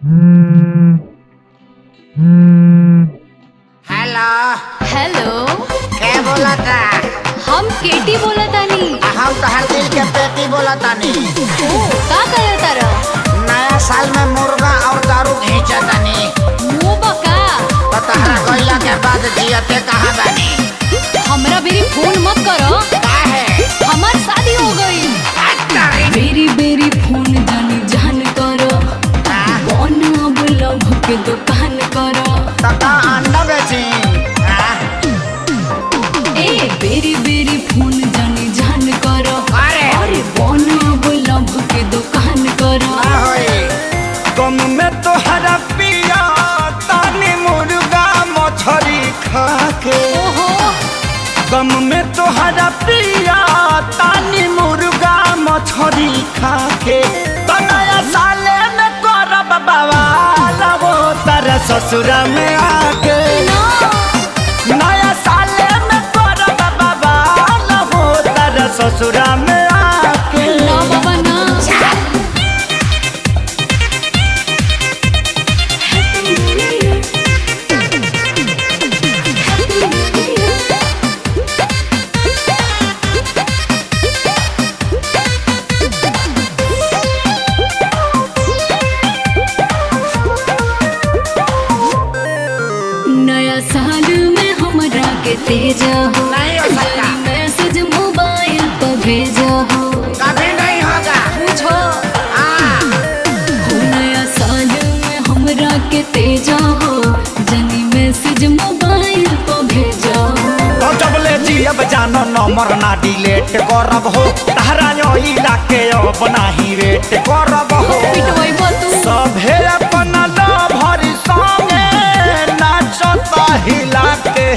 Hello. Hello. के बोला था? हम केटी बोला तानी। हम तो हर दिल के पेटी बोला तानी। का करे तारा? नया साल में मुर्गा और दारू घींचा तानी। मुंह बका। तो तहरा गइला के बाद जियते कहाँ बानी? हमरा बेरी फोन मत करो। काहे? हमार शादी हो गई। बेरी बेरी फोन जानी जान करो। कौन अब लव के दुकान करो। तका अंडा बेची। ए बेरी बेरी फोन जानी जान करो। अरे कौन अब लव के दुकान करो। गम में तो हरा पिया तानी मुर्गा मछरी खाके। ओहो गम में तो हरा पिया तानी मुर्गा मछरी खाके। तो नया साले में करब बवाल वो तारा ससुरा में आके। नया साले में करब बवाल वो तारा ससुरा में आके। ना बाबा ना। नया साल में हमरा के तेजा हो। नहीं हो सकता। मैसेज मोबाइल पर भेजा हो। कभी नहीं होगा। पूछो हाँ। हो नया साल में हमरा के तेजा हो। जनी मैसेज मोबाइल पर भेजा हो। तो जब ले जियब जानो नंबर ना डिलीट करब हो। तहरा इला के अब नाही वेट करब हो। पिटवाई तू। सभे अपन लभरी संगे नाचत हिला के।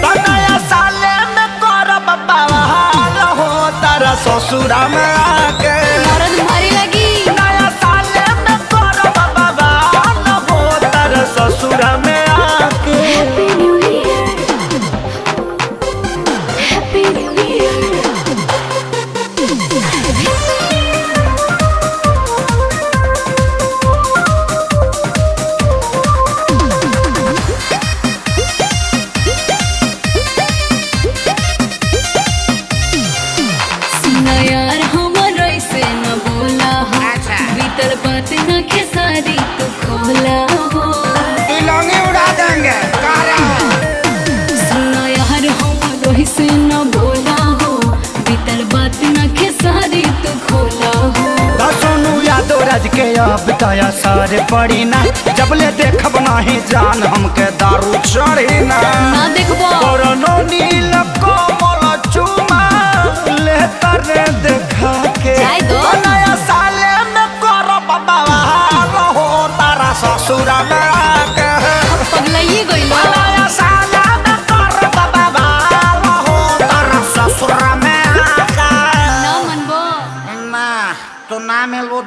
तो नया साले में करब बवाल हो तारा ससुरा में आके। मरद मारी लगी। नया साले में करब बवाल हो तारा ससुरा में आके। Happy new year. Happy new year. सुना यार हमर ऐसे न बोला हो। अच्छा। बीतल बात न खेसारी तू खोला हो। तिलौनी उड़ा देंगे। सुना यार हमर ऐसे न बोला हो। बीतल बात न खेसारी तू खोला हो। सोनू यादव राज के अब दया सर पड़ी ना। जब ले देखब नाही जान हमके दारू चढ़ी ना। ना देखबो। कोरोनो नील कोमल चुमा ले तरे देखा के। जाय दो। नया साले में करब बवाल हो तारा ससुरा में आके। पगलाइए गइलो। नया साले में करब बवाल हो तारा ससुरा में आके। ना मनबो। ना तो ना मिलबो